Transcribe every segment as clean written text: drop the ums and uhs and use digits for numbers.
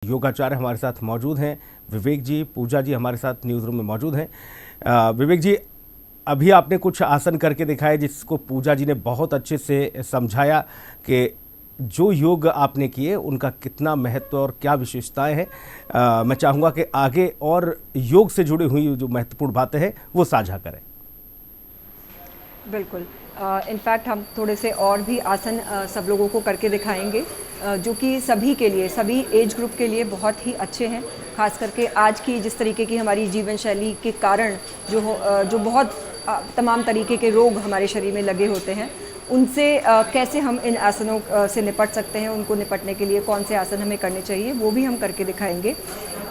योगाचार्य हमारे साथ मौजूद हैं, विवेक जी, पूजा जी हमारे साथ न्यूज़ रूम में मौजूद हैं। विवेक जी, अभी आपने कुछ आसन करके दिखाए जिसको पूजा जी ने बहुत अच्छे से समझाया कि जो योग आपने किए उनका कितना महत्व और क्या विशेषताएं हैं। मैं चाहूँगा कि आगे और योग से जुड़ी हुई जो महत्वपूर्ण बातें हैं वो साझा करें। बिल्कुल, इनफैक्ट हम थोड़े से और भी आसन सब लोगों को करके दिखाएंगे जो कि सभी के लिए, सभी एज ग्रुप के लिए बहुत ही अच्छे हैं। खास करके आज की जिस तरीके की हमारी जीवन शैली के कारण जो बहुत तमाम तरीके के रोग हमारे शरीर में लगे होते हैं, उनसे कैसे हम इन आसनों से निपट सकते हैं, उनको निपटने के लिए कौन से आसन हमें करने चाहिए वो भी हम करके दिखाएंगे।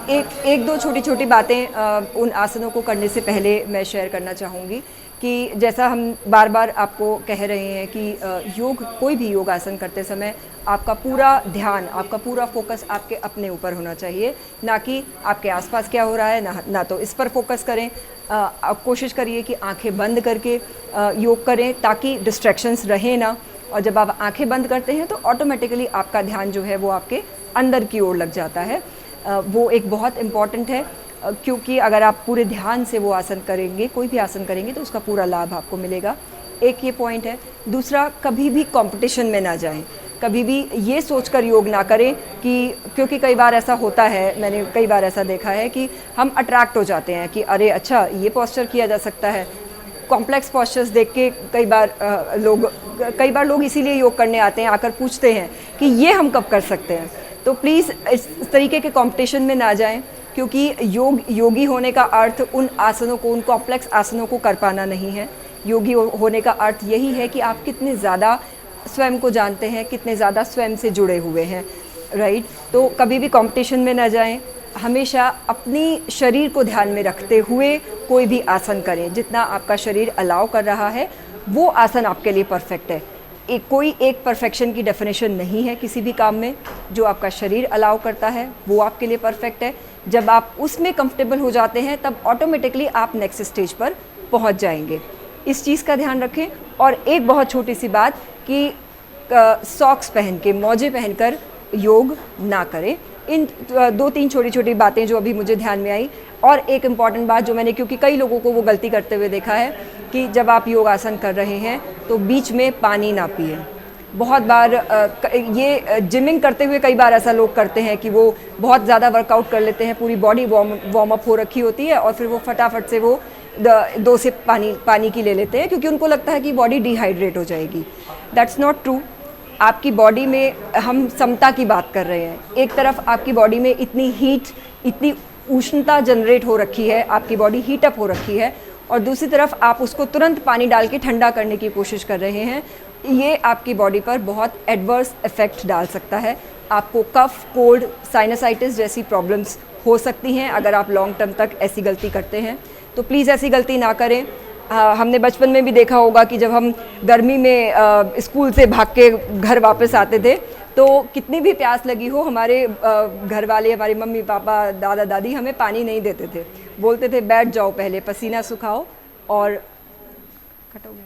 एक दो छोटी छोटी बातें उन आसनों को करने से पहले मैं शेयर करना चाहूँगी कि जैसा हम बार बार आपको कह रहे हैं कि योग, कोई भी योग आसन करते समय आपका पूरा ध्यान, आपका पूरा फोकस आपके अपने ऊपर होना चाहिए, ना कि आपके आसपास क्या हो रहा है, ना तो इस पर फोकस करें। कोशिश करिए कि आंखें बंद करके योग करें ताकि डिस्ट्रैक्शंस रहें ना। और जब आप आंखें बंद करते हैं तो ऑटोमेटिकली आपका ध्यान जो है वो आपके अंदर की ओर लग जाता है। वो एक बहुत इम्पॉर्टेंट है क्योंकि अगर आप पूरे ध्यान से वो आसन करेंगे, कोई भी आसन करेंगे तो उसका पूरा लाभ आपको मिलेगा। एक ये पॉइंट है। दूसरा, कभी भी कंपटीशन में ना जाएं, कभी भी ये सोचकर योग ना करें कि, क्योंकि कई बार ऐसा होता है, मैंने कई बार ऐसा देखा है कि हम अट्रैक्ट हो जाते हैं कि अरे अच्छा ये पोस्चर किया जा सकता है। कॉम्प्लेक्स पोस्चर्स देख के कई बार लोग इसीलिए योग करने आते हैं, आकर पूछते हैं कि ये हम कब कर सकते हैं। तो प्लीज़ इस तरीके के कंपटीशन में ना जाएं, क्योंकि योगी होने का अर्थ उन आसनों को, उन कॉम्प्लेक्स आसनों को कर पाना नहीं है। योगी होने का अर्थ यही है कि आप कितने ज़्यादा स्वयं को जानते हैं, कितने ज़्यादा स्वयं से जुड़े हुए हैं, राइट। तो कभी भी कंपटीशन में ना जाएं, हमेशा अपनी शरीर को ध्यान में रखते हुए कोई भी आसन करें। जितना आपका शरीर अलाउ कर रहा है वो आसन आपके लिए परफेक्ट है। कोई एक परफेक्शन की डेफिनेशन नहीं है किसी भी काम में। जो आपका शरीर अलाउ करता है वो आपके लिए परफेक्ट है। जब आप उसमें कंफर्टेबल हो जाते हैं तब ऑटोमेटिकली आप नेक्स्ट स्टेज पर पहुंच जाएंगे। इस चीज़ का ध्यान रखें। और एक बहुत छोटी सी बात कि सॉक्स पहन के, मोजे पहनकर योग ना करें। इन दो तीन छोटी छोटी बातें जो अभी मुझे ध्यान में आई। और एक इम्पॉर्टेंट बात जो मैंने, क्योंकि कई लोगों को वो गलती करते हुए देखा है कि जब आप योग आसन कर रहे हैं तो बीच में पानी ना पिए। बहुत बार ये जिमिंग करते हुए कई बार ऐसा लोग करते हैं कि वो बहुत ज़्यादा वर्कआउट कर लेते हैं, पूरी बॉडी वार्म अप हो रखी होती है और फिर वो फटाफट से वो 2 सिप पानी की ले लेते हैं क्योंकि उनको लगता है कि बॉडी डिहाइड्रेट हो जाएगी। That's not true. आपकी बॉडी में हम समता की बात कर रहे हैं। एक तरफ आपकी बॉडी में इतनी हीट, इतनी उष्णता जनरेट हो रखी है, आपकी बॉडी हीट अप हो रखी है, और दूसरी तरफ आप उसको तुरंत पानी डाल के ठंडा करने की कोशिश कर रहे हैं। ये आपकी बॉडी पर बहुत एडवर्स इफेक्ट डाल सकता है। आपको कफ, कोल्ड, साइनसाइटिस जैसी प्रॉब्लम्स हो सकती हैं अगर आप लॉन्ग टर्म तक ऐसी गलती करते हैं। तो प्लीज़ ऐसी गलती ना करें। हमने बचपन में भी देखा होगा कि जब हम गर्मी में स्कूल से भाग के घर वापस आते थे तो कितनी भी प्यास लगी हो, हमारे घर वाले, हमारे मम्मी पापा, दादा दादी हमें पानी नहीं देते थे। बोलते थे बैठ जाओ, पहले पसीना सुखाओ और खटोगे।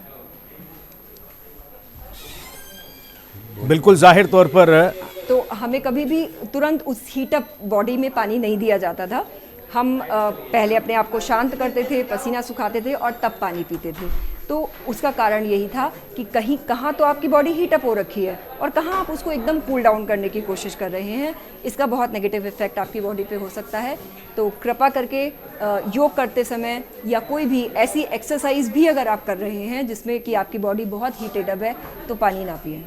बिल्कुल जाहिर तौर पर तो हमें कभी भी तुरंत उस हीटअप बॉडी में पानी नहीं दिया जाता था। हम पहले अपने आप को शांत करते थे, पसीना सुखाते थे और तब पानी पीते थे। तो उसका कारण यही था कि कहाँ तो आपकी बॉडी हीटअप हो रखी है और कहाँ आप उसको एकदम कूल डाउन करने की कोशिश कर रहे हैं। इसका बहुत नेगेटिव इफेक्ट आपकी बॉडी पे हो सकता है। तो कृपा करके योग करते समय या कोई भी ऐसी एक्सरसाइज भी अगर आप कर रहे हैं जिसमें कि आपकी बॉडी बहुत हीटेड अप है तो पानी ना पिए।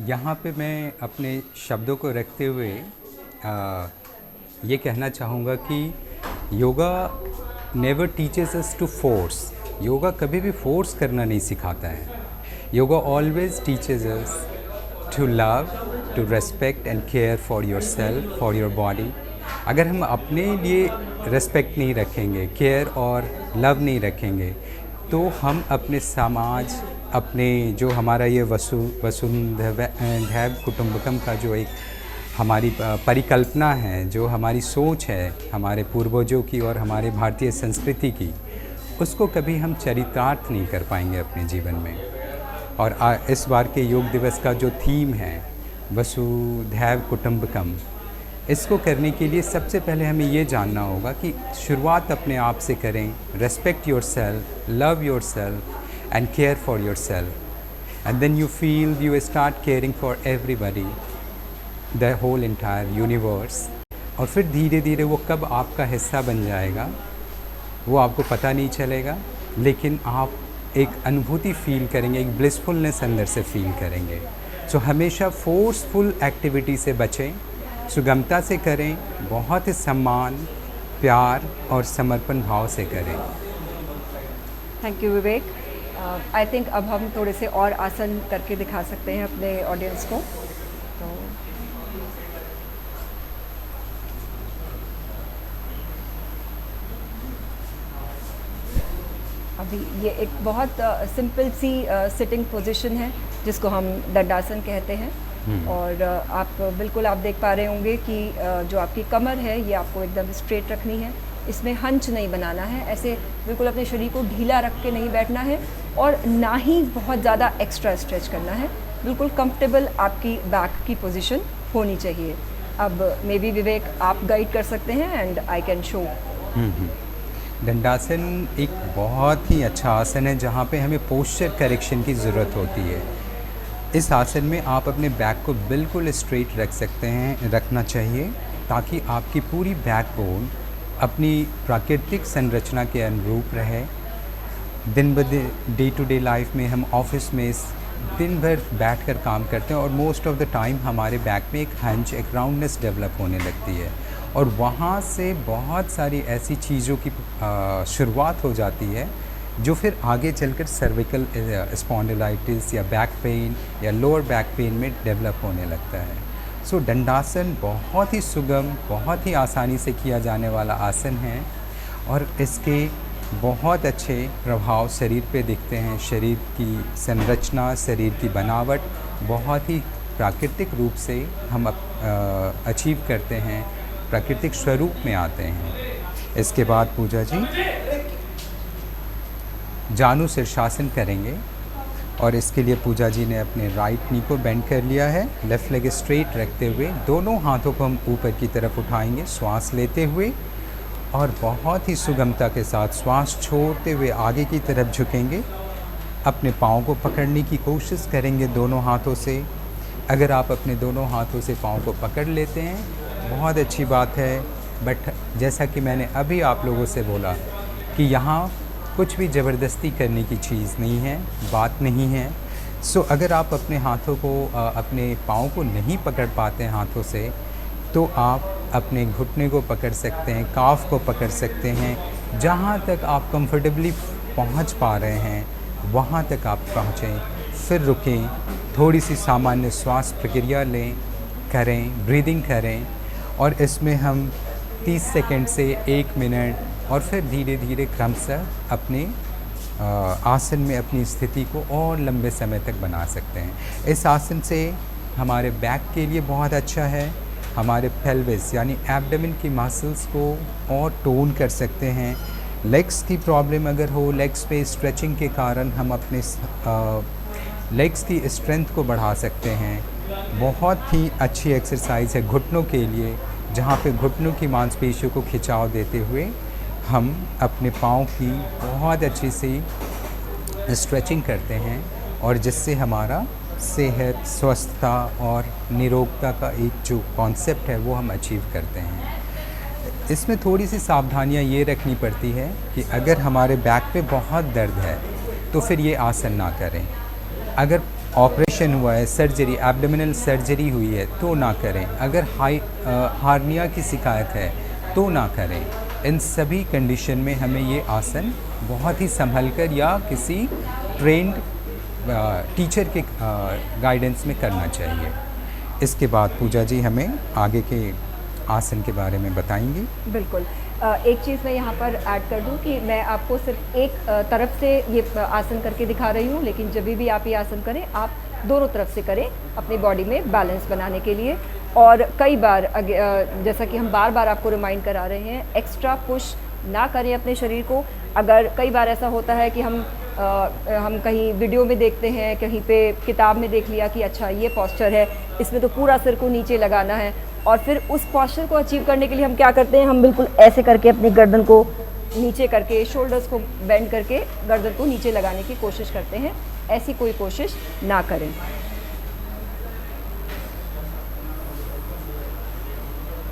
यहाँ पे मैं अपने शब्दों को रखते हुए ये कहना चाहूँगा कि yoga never teaches us to force. Yoga कभी भी फोर्स करना नहीं सिखाता है। Yoga always teaches us to love, to respect and care for yourself, for your body. अगर हम अपने लिए रेस्पेक्ट नहीं रखेंगे, केयर और लव नहीं रखेंगे, तो हम अपने समाज, अपने जो हमारा ये वसुधैव कुटुंबकम का जो एक हमारी परिकल्पना है, जो हमारी सोच है हमारे पूर्वजों की और हमारे भारतीय संस्कृति की, उसको कभी हम चरितार्थ नहीं कर पाएंगे अपने जीवन में। और इस बार के योग दिवस का जो थीम है वसुधैव कुटुंबकम, इसको करने के लिए सबसे पहले हमें ये जानना होगा कि शुरुआत अपने आप से करें। Respect yourself, love yourself and care for yourself, and then you feel you start caring for everybody, the whole entire universe. और फिर धीरे धीरे वो कब आपका हिस्सा बन जाएगा वो आपको पता नहीं चलेगा, लेकिन आप एक अनुभूति फील करेंगे, एक ब्लिसफुलनेस अंदर से फील करेंगे। सो हमेशा फोर्सफुल एक्टिविटी से बचें, सुगमता से करें, बहुत ही सम्मान, प्यार और समर्पण भाव से करें। Thank you Vivek. I think अब हम थोड़े से और आसन करके दिखा सकते हैं अपने ऑडियंस को। तो अभी ये एक बहुत सिंपल सी सिटिंग पोजीशन है जिसको हम दंडासन कहते हैं। और आप बिल्कुल आप देख पा रहे होंगे कि जो आपकी कमर है ये आपको एकदम स्ट्रेट रखनी है, इसमें हंच नहीं बनाना है, ऐसे बिल्कुल अपने शरीर को ढीला रख के नहीं बैठना है और ना ही बहुत ज़्यादा एक्स्ट्रा स्ट्रेच करना है। बिल्कुल कंफर्टेबल आपकी बैक की पोजीशन होनी चाहिए। अब मे बी विवेक आप गाइड कर सकते हैं एंड आई कैन शो। दंडासन एक बहुत ही अच्छा आसन है जहाँ पे हमें पोस्चर करेक्शन की ज़रूरत होती है। इस आसन में आप अपने बैक को बिल्कुल स्ट्रेट रख सकते हैं, रखना चाहिए, ताकि आपकी पूरी बैकबोन अपनी प्राकृतिक संरचना के अनुरूप रहे। दिन ब दिन डे टू डे लाइफ में हम ऑफिस में दिन भर बैठकर काम करते हैं और मोस्ट ऑफ द टाइम हमारे बैक में एक हंच, एक राउंडनेस डेवलप होने लगती है और वहाँ से बहुत सारी ऐसी चीज़ों की शुरुआत हो जाती है जो फिर आगे चलकर सर्विकल स्पॉन्डिलाइटिस या बैक पेन या लोअर बैक पेन में डेवलप होने लगता है। सो दंडासन बहुत ही सुगम, बहुत ही आसानी से किया जाने वाला आसन है और इसके बहुत अच्छे प्रभाव शरीर पे दिखते हैं। शरीर की संरचना, शरीर की बनावट बहुत ही प्राकृतिक रूप से हम अचीव करते हैं, प्राकृतिक स्वरूप में आते हैं। इसके बाद पूजा जी जानु शीर्षासन करेंगे और इसके लिए पूजा जी ने अपने राइट नी को बेंड कर लिया है। लेफ़्ट लेग स्ट्रेट रखते हुए दोनों हाथों को हम ऊपर की तरफ उठाएंगे श्वास लेते हुए और बहुत ही सुगमता के साथ श्वास छोड़ते हुए आगे की तरफ झुकेंगे। अपने पाँव को पकड़ने की कोशिश करेंगे दोनों हाथों से। अगर आप अपने दोनों हाथों से पाँव को पकड़ लेते हैं बहुत अच्छी बात है, बट जैसा कि मैंने अभी आप लोगों से बोला कि यहाँ कुछ भी ज़बरदस्ती करने की चीज़ नहीं है, बात नहीं है। सो अगर आप अपने हाथों को अपने पाँव को नहीं पकड़ पाते हैं हाथों से, तो आप अपने घुटने को पकड़ सकते हैं, काफ को पकड़ सकते हैं। जहाँ तक आप कंफर्टेबली पहुँच पा रहे हैं वहाँ तक आप पहुँचें, फिर रुकें, थोड़ी सी सामान्य श्वास प्रक्रिया लें, करें, ब्रीदिंग करें और इसमें हम 30 सेकंड से 1 मिनट और फिर धीरे धीरे क्रमशः अपने आसन में अपनी स्थिति को और लंबे समय तक बना सकते हैं। इस आसन से हमारे बैक के लिए बहुत अच्छा है, हमारे पेल्विस यानी एब्डोमेन की मसल्स को और टोन कर सकते हैं। लेग्स की प्रॉब्लम अगर हो, लेग्स पे स्ट्रेचिंग के कारण हम अपने लेग्स की स्ट्रेंथ को बढ़ा सकते हैं। बहुत ही अच्छी एक्सरसाइज है घुटनों के लिए, जहाँ पे घुटनों की मांसपेशियों को खिंचाव देते हुए हम अपने पाँव की बहुत अच्छी सी स्ट्रेचिंग करते हैं और जिससे हमारा सेहत, स्वस्थता और निरोगता का एक जो कॉन्सेप्ट है वो हम अचीव करते हैं। इसमें थोड़ी सी सावधानियाँ ये रखनी पड़ती है कि अगर हमारे बैक पे बहुत दर्द है तो फिर ये आसन ना करें। अगर ऑपरेशन हुआ है, सर्जरी, एब्डोमिनल सर्जरी हुई है तो ना करें। अगर हार्निया की शिकायत है तो ना करें। इन सभी कंडीशन में हमें ये आसन बहुत ही संभल कर या किसी ट्रेंड टीचर के गाइडेंस में करना चाहिए। इसके बाद पूजा जी हमें आगे के आसन के बारे में बताएंगी। बिल्कुल। एक चीज़ मैं यहाँ पर ऐड कर दूँ कि मैं आपको सिर्फ एक तरफ से ये आसन करके दिखा रही हूँ, लेकिन जब भी आप ये आसन करें आप दोनों तरफ से करें अपनी बॉडी में बैलेंस बनाने के लिए। और कई बार जैसा कि हम बार बार आपको रिमाइंड करा रहे हैं, एक्स्ट्रा पुश ना करें अपने शरीर को। अगर कई बार ऐसा होता है कि हम कहीं वीडियो में देखते हैं, कहीं पे किताब में देख लिया कि अच्छा ये पोस्चर है, इसमें तो पूरा सिर को नीचे लगाना है और फिर उस पोस्चर को अचीव करने के लिए हम क्या करते हैं, हम बिल्कुल ऐसे करके अपनी गर्दन को नीचे करके, शोल्डर्स को बेंड करके गर्दन को नीचे लगाने की कोशिश करते हैं। ऐसी कोई कोशिश ना करें।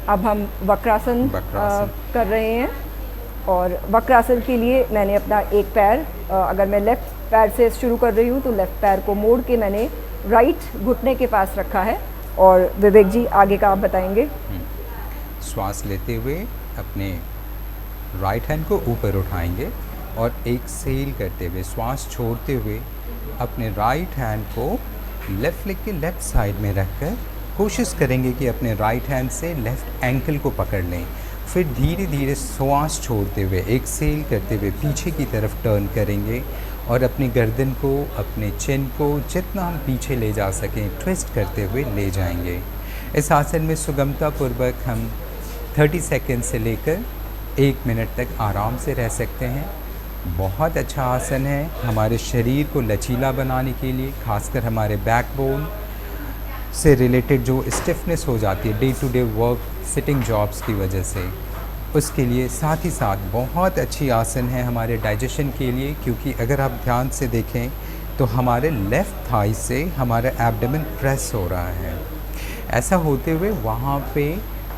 अब हम वक्रासन कर रहे हैं, और वक्रासन के लिए मैंने अपना एक पैर, अगर मैं लेफ़्ट पैर से शुरू कर रही हूँ तो लेफ़्ट पैर को मोड़ के मैंने राइट घुटने के पास रखा है। और विवेक जी आगे का आप बताएंगे। श्वास लेते हुए अपने राइट हैंड को ऊपर उठाएंगे और एक्सहेल करते हुए श्वास छोड़ते हुए अपने राइट हैंड को लेफ़्ट लेग के लेफ़्ट साइड में रखकर कोशिश करेंगे कि अपने राइट हैंड से लेफ़्ट एंकल को पकड़ लें। फिर धीरे धीरे श्वास छोड़ते हुए एक्सहेल करते हुए पीछे की तरफ टर्न करेंगे और अपनी गर्दन को, अपने चिन को जितना हम पीछे ले जा सकें ट्विस्ट करते हुए ले जाएंगे। इस आसन में सुगमतापूर्वक हम 30 सेकंड से लेकर 1 मिनट तक आराम से रह सकते हैं। बहुत अच्छा आसन है हमारे शरीर को लचीला बनाने के लिए, खासकर हमारे बैकबोन से रिलेटेड जो स्टिफनेस हो जाती है day to day work, sitting jobs की वजह से, उसके लिए। साथ ही साथ बहुत अच्छी आसन है हमारे डाइजेशन के लिए, क्योंकि अगर आप ध्यान से देखें तो हमारे लेफ़्ट थाई से हमारा एब्डोमेन प्रेस हो रहा है। ऐसा होते हुए वहाँ पे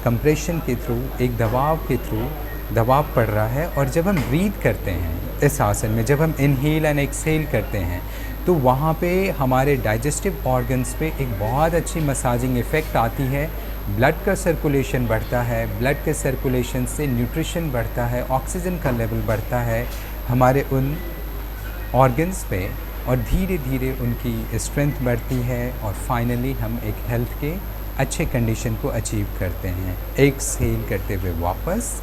कंप्रेशन के थ्रू, एक दबाव के थ्रू दबाव पड़ रहा है। और जब हम ब्रीथ करते हैं इस आसन में, जब हम इनहेल एंड एक्सहेल करते हैं, तो वहाँ पे हमारे डाइजेस्टिव ऑर्गन्स पे एक बहुत अच्छी मसाजिंग इफ़ेक्ट आती है। ब्लड का सर्कुलेशन बढ़ता है, ब्लड के सर्कुलेशन से न्यूट्रिशन बढ़ता है, ऑक्सीजन का लेवल बढ़ता है हमारे उन ऑर्गन्स पे, और धीरे धीरे उनकी स्ट्रेंथ बढ़ती है और फाइनली हम एक हेल्थ के अच्छे कंडीशन को अचीव करते हैं। एक्सहेल करते हुए वापस।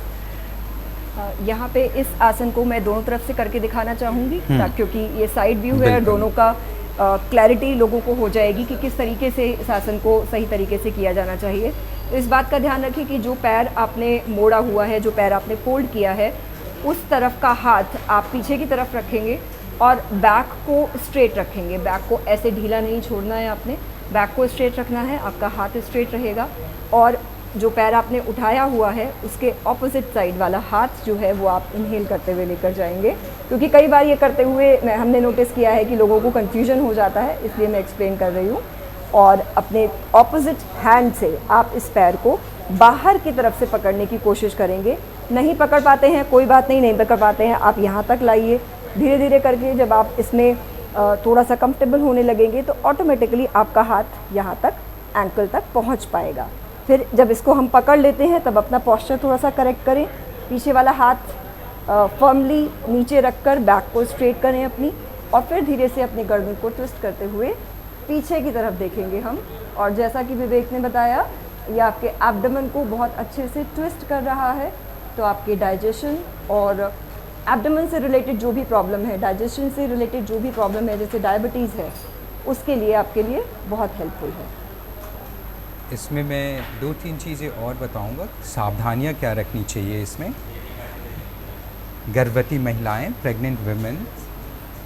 यहाँ पे इस आसन को मैं दोनों तरफ से करके दिखाना चाहूँगी, क्योंकि ये साइड व्यू है, दोनों का क्लैरिटी लोगों को हो जाएगी कि किस तरीके से इस आसन को सही तरीके से किया जाना चाहिए। तो इस बात का ध्यान रखें कि जो पैर आपने मोड़ा हुआ है, जो पैर आपने फोल्ड किया है, उस तरफ का हाथ आप पीछे की तरफ रखेंगे और बैक को स्ट्रेट रखेंगे। बैक को ऐसे ढीला नहीं छोड़ना है आपने, बैक को स्ट्रेट रखना है, आपका हाथ स्ट्रेट रहेगा। और जो पैर आपने उठाया हुआ है उसके ऑपोजिट साइड वाला हाथ जो है वो आप इनहेल करते हुए लेकर जाएंगे, क्योंकि कई बार ये करते हुए हमने नोटिस किया है कि लोगों को कन्फ्यूजन हो जाता है, इसलिए मैं एक्सप्लेन कर रही हूँ। और अपने ऑपोजिट हैंड से आप इस पैर को बाहर की तरफ से पकड़ने की कोशिश करेंगे। नहीं पकड़ पाते हैं कोई बात नहीं, नहीं पकड़ पाते हैं आप यहाँ तक लाइए। धीरे धीरे करके जब आप इसमें थोड़ा सा कंफर्टेबल होने लगेंगे तो ऑटोमेटिकली आपका हाथ यहाँ तक एंकल तक पहुँच पाएगा। फिर जब इसको हम पकड़ लेते हैं तब अपना पोस्चर थोड़ा सा करेक्ट करें। पीछे वाला हाथ फर्मली नीचे रखकर बैक को स्ट्रेट करें अपनी, और फिर धीरे से अपने गर्दन को ट्विस्ट करते हुए पीछे की तरफ देखेंगे हम। और जैसा कि विवेक ने बताया, ये आपके एब्डोमेन को बहुत अच्छे से ट्विस्ट कर रहा है, तो आपके डाइजेशन और एब्डोमेन से रिलेटेड जो भी प्रॉब्लम है, डाइजेशन से रिलेटेड जो भी प्रॉब्लम है, जैसे डायबिटीज़ है, उसके लिए आपके लिए बहुत हेल्पफुल है। इसमें मैं 2-3 चीज़ें और बताऊंगा, सावधानियां क्या रखनी चाहिए इसमें। गर्भवती महिलाएं, प्रेग्नेंट वुमेन,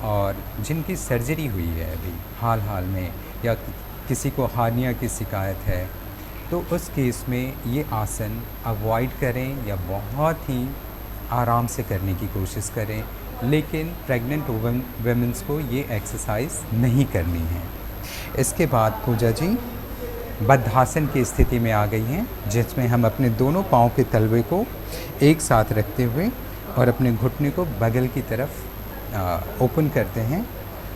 और जिनकी सर्जरी हुई है अभी हाल में, या किसी को हार्निया की शिकायत है, तो उस केस में ये आसन अवॉइड करें या बहुत ही आराम से करने की कोशिश करें। लेकिन प्रेग्नेंट वुमेन्स को ये एक्सरसाइज नहीं करनी है। इसके बाद पूजा जी बद्धासन की स्थिति में आ गई हैं, जिसमें हम अपने दोनों पाँव के तलवे को एक साथ रखते हुए और अपने घुटने को बगल की तरफ ओपन करते हैं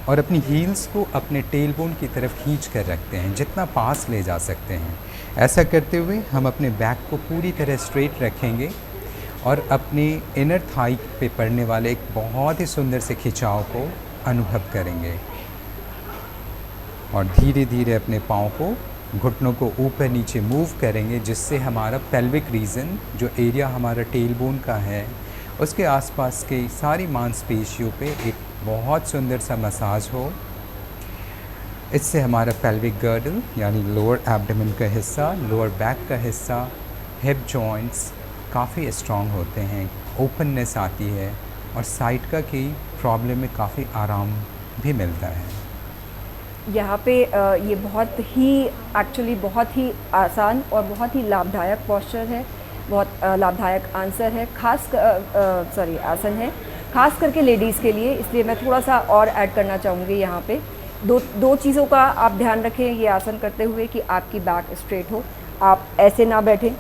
और अपनी हील्स को अपने टेल बोन की तरफ खींच कर रखते हैं, जितना पास ले जा सकते हैं। ऐसा करते हुए हम अपने बैक को पूरी तरह स्ट्रेट रखेंगे और अपने इनर थाई पे पड़ने वाले एक बहुत ही सुंदर से खिंचाव को अनुभव करेंगे। और धीरे धीरे अपने पाँव को, घुटनों को ऊपर नीचे मूव करेंगे, जिससे हमारा पेल्विक रीजन, जो एरिया हमारा टेल बोन का है, उसके आसपास के सारी मांसपेशियों पे एक बहुत सुंदर सा मसाज हो। इससे हमारा पेल्विक गर्डल यानी लोअर एब्डोमेन का हिस्सा, लोअर बैक का हिस्सा, हिप जॉइंट्स काफ़ी स्ट्रॉन्ग होते हैं, ओपननेस आती है और साइड का की प्रॉब्लम में काफ़ी आराम भी मिलता है। यहाँ पे ये बहुत ही आसान और बहुत ही लाभदायक पोस्चर है, बहुत लाभदायक आंसर है, आसन है, खास करके लेडीज़ के लिए। इसलिए मैं थोड़ा सा और ऐड करना चाहूँगी यहाँ पे। दो चीज़ों का आप ध्यान रखें ये आसन करते हुए कि आपकी बैक स्ट्रेट हो, आप ऐसे ना बैठें,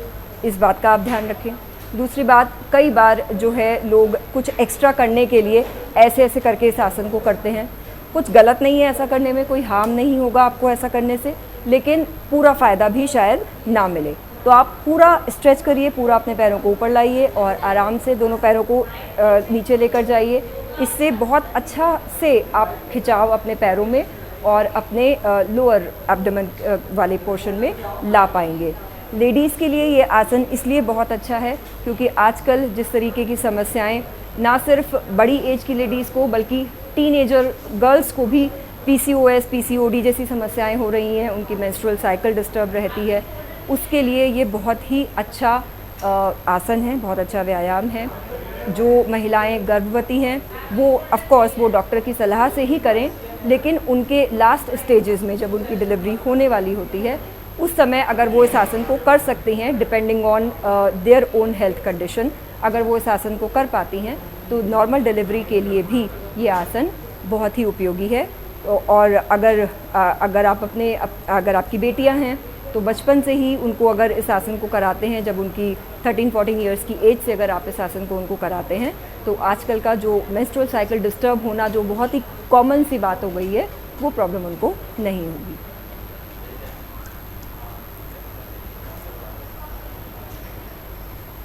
इस बात का आप ध्यान रखें। दूसरी बात, कई बार जो है लोग कुछ एक्स्ट्रा करने के लिए ऐसे ऐसे करके इस आसन को करते हैं। कुछ गलत नहीं है ऐसा करने में, कोई हार्म नहीं होगा आपको ऐसा करने से, लेकिन पूरा फ़ायदा भी शायद ना मिले। तो आप पूरा स्ट्रेच करिए, पूरा अपने पैरों को ऊपर लाइए और आराम से दोनों पैरों को नीचे लेकर जाइए। इससे बहुत अच्छा से आप खिंचाव अपने पैरों में और अपने लोअर एब्डोमेन वाले पोर्शन में ला पाएंगे। लेडीज़ के लिए ये आसन इसलिए बहुत अच्छा है क्योंकि आजकल जिस तरीके की समस्याएं ना सिर्फ बड़ी एज की लेडीज़ को बल्कि टीनेजर गर्ल्स को भी PCOS, PCOD जैसी समस्याएं हो रही हैं, उनकी मेंस्ट्रुअल साइकिल डिस्टर्ब रहती है, उसके लिए ये बहुत ही अच्छा आसन है, बहुत अच्छा व्यायाम है। जो महिलाएं गर्भवती हैं वो ऑफ कोर्स वो डॉक्टर की सलाह से ही करें, लेकिन उनके लास्ट स्टेजेस में जब उनकी डिलीवरी होने वाली होती है उस समय अगर वो इस आसन को कर सकती हैं, depending on their own health condition, अगर वो इस आसन को कर पाती हैं तो नॉर्मल डिलीवरी के लिए भी ये आसन बहुत ही उपयोगी है। और अगर आपकी बेटियां हैं तो बचपन से ही उनको अगर इस आसन को कराते हैं, जब उनकी 13-14 ईयर्स की एज से अगर आप इस आसन को उनको कराते हैं तो आजकल का जो मेंस्ट्रुअल साइकिल डिस्टर्ब होना जो बहुत ही कॉमन सी बात हो गई है वो प्रॉब्लम उनको नहीं होगी।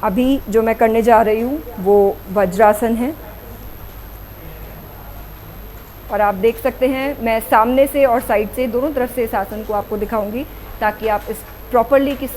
अभी जो मैं करने जा रही हूँ वो वज्रासन है और आप देख सकते हैं मैं सामने से और साइड से दोनों तरफ से इस आसन को आपको दिखाऊंगी ताकि आप इस प्रॉपरली किस